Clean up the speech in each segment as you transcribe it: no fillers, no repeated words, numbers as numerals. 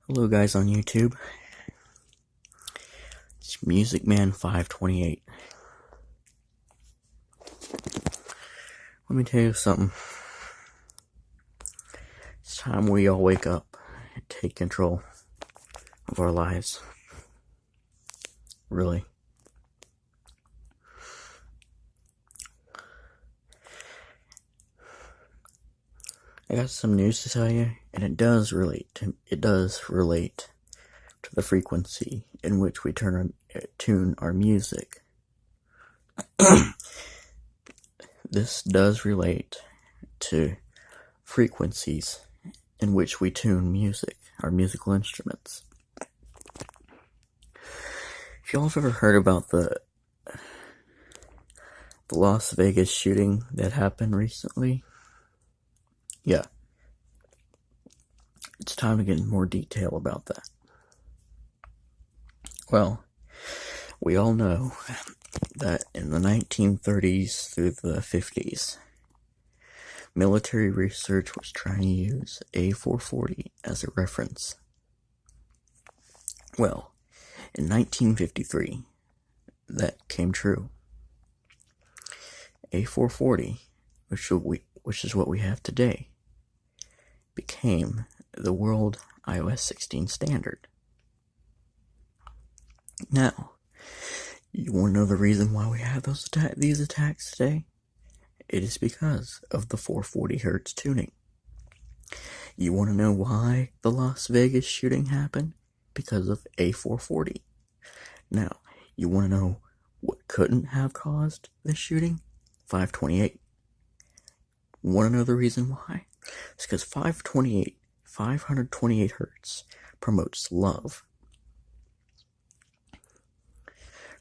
Hello guys on YouTube, it's Music Man 528. Let me tell you something. It's time we all wake up and take control of our lives. Really. I got some news to tell you, and it does relate to the frequency in which we tune our music. This does relate to frequencies in which we tune music, our musical instruments. If y'all have ever heard about the Las Vegas shooting that happened recently, yeah, it's time to get in more detail about that. Well, we all know that in the 1930s through the 50s, military research was trying to use A440 as a reference. Well, in 1953, that came true. A440, which is what we have today, became the world iOS 16 standard. Now, you want to know the reason why we have these attacks today? It is because of the 440 Hz tuning. You want to know why the Las Vegas shooting happened? Because of A440. Now, you want to know what couldn't have caused this shooting? 528. Want to know the reason why? It's because 528 Hz promotes love.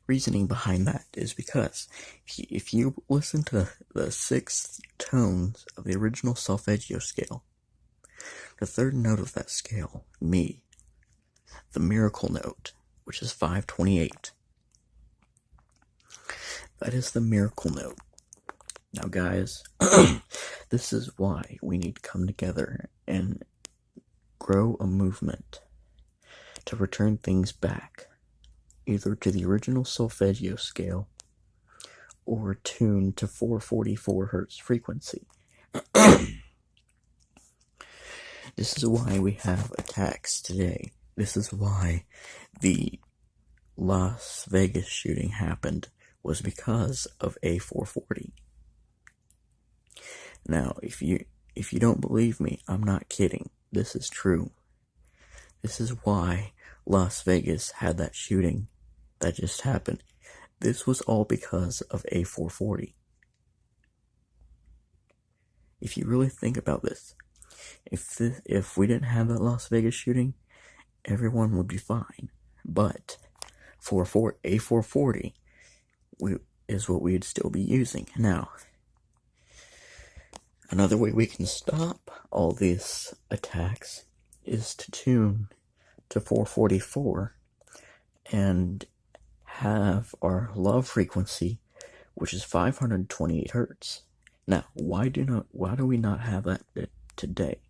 Reasoning behind that is because if you listen to the 6 tones of the original solfeggio scale, the third note of that scale, Mi, the miracle note, which is 528, that is the miracle note. Now guys, this is why we need to come together and grow a movement to return things back, either to the original solfeggio scale or tuned to 444 Hz frequency. This is why we have attacks today. This is why the Las Vegas shooting happened, was because of A440. Now, if you don't believe me, I'm not kidding. This is true. This is why Las Vegas had that shooting that just happened. This was all because of A440. If you really think about this, if we didn't have that Las Vegas shooting, everyone would be fine. But A440 is what we'd still be using. Now, another way we can stop all these attacks is to tune to 444 and have our love frequency, which is 528 Hz. Now, why do we not have that today?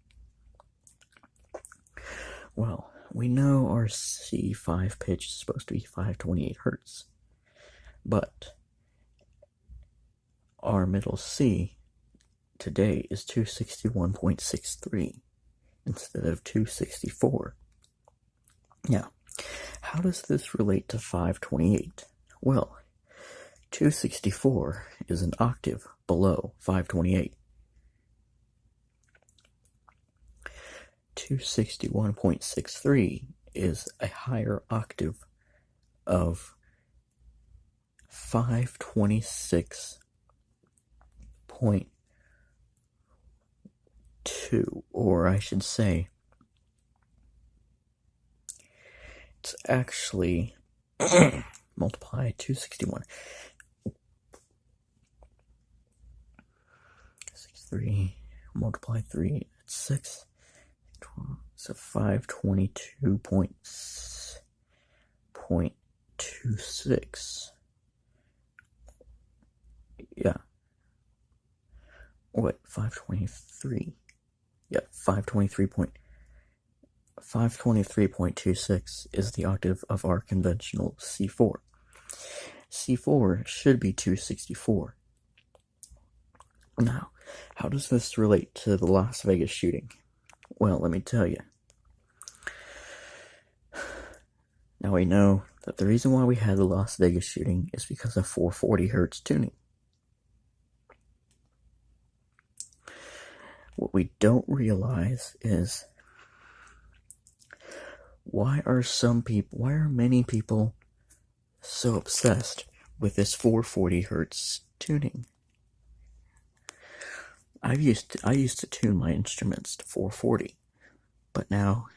Well, we know our C5 pitch is supposed to be 528 Hz, but our middle C today is 261.63 instead of 264. Now, how does this relate to 528? Well, 264 is an octave below 528. 261.63 is a higher octave of 526.2, or I should say, it's actually multiply 261. 63 multiply 3, that's 6. 12, so 522.26. Yeah. What? 523. Yeah, 523. 523.26 is the octave of our conventional C4. C4 should be 264. Now, how does this relate to the Las Vegas shooting? Well, let me tell you. Now we know that the reason why we had the Las Vegas shooting is because of 440 hertz tuning. What we don't realize is why are many people so obsessed with this 440 hertz tuning? I used to tune my instruments to 440, but now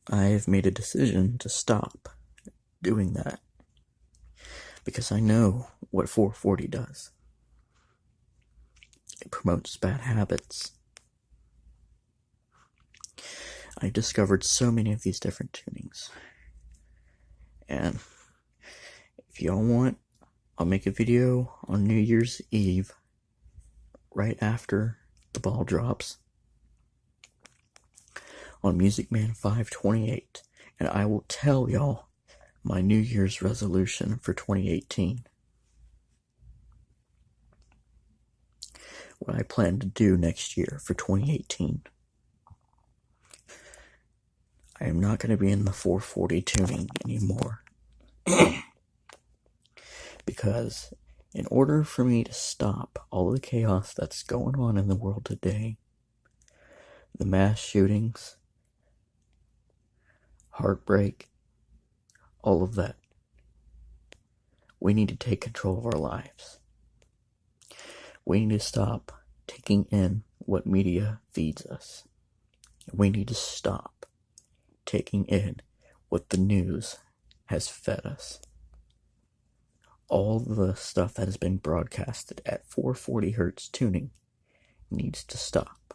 I've made a decision to stop doing that because I know what 440 does. It promotes bad habits. I discovered so many of these different tunings, and if y'all want, I'll make a video on New Year's Eve right after the ball drops on Music Man 528, and I will tell y'all my New Year's resolution for 2018. What I plan to do next year for 2018. I am not going to be in the 440 tuning anymore. Because in order for me to stop all the chaos that's going on in the world today, the mass shootings, heartbreak, all of that, we need to take control of our lives. We need to stop taking in what media feeds us. We need to stop taking in what the news has fed us. All the stuff that has been broadcasted at 440 hertz tuning needs to stop.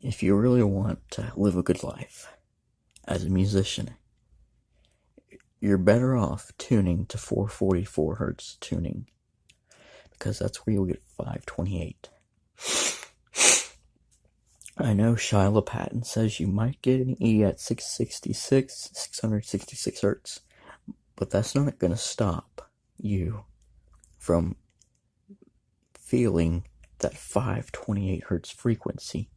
If you really want to live a good life as a musician, you're better off tuning to 444 hertz tuning, because that's where you'll get 528. I know Shia Patton says you might get an E at 666 hertz, but that's not going to stop you from feeling that 528 hertz frequency.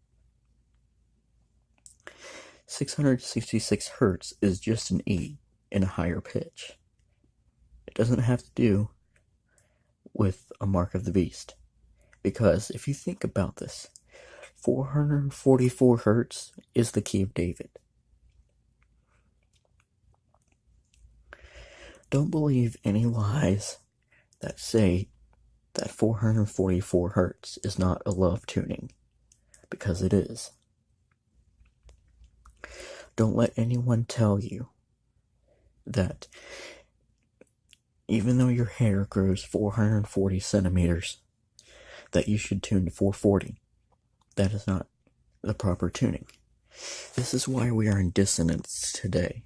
666 hertz is just an E in a higher pitch. It doesn't have to do with a mark of the beast. Because if you think about this, 444 hertz is the key of David. Don't believe any lies that say that 444 hertz is not a love tuning, because it is. Don't let anyone tell you that even though your hair grows 440 centimeters, that you should tune to 440. That is not the proper tuning. This is why we are in dissonance today,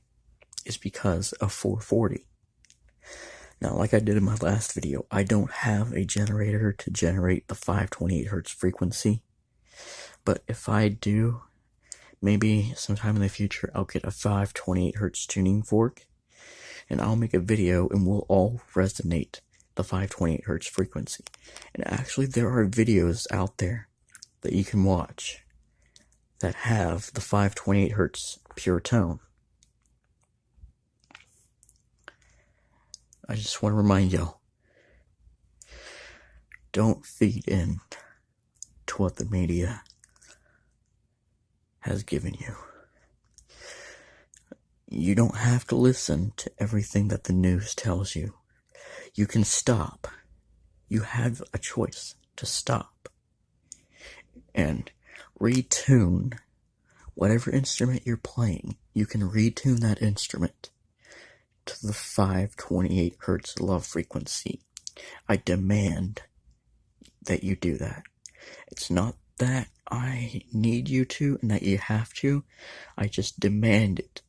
is because of 440. Now, like I did in my last video, I don't have a generator to generate the 528 hertz frequency, but if I do, maybe sometime in the future, I'll get a 528 hertz tuning fork, and I'll make a video and we'll all resonate the 528 hertz frequency. And actually, there are videos out there that you can watch that have the 528 hertz pure tone. I just want to remind y'all, don't feed in to what the media has given you. You don't have to listen to everything that the news tells you. You can stop. You have a choice to stop and retune whatever instrument you're playing. You can retune that instrument to the 528 hertz love frequency. I demand that you do that. It's not that I need you to and that you have to. I just demand it.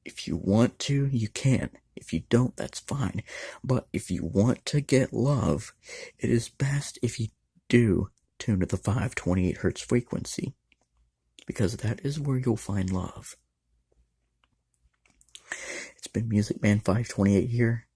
If you want to, you can. If you don't, that's fine. But if you want to get love, it is best if you do tune at the 528 hertz frequency, because that is where you'll find love. It's been Music Man 528 here.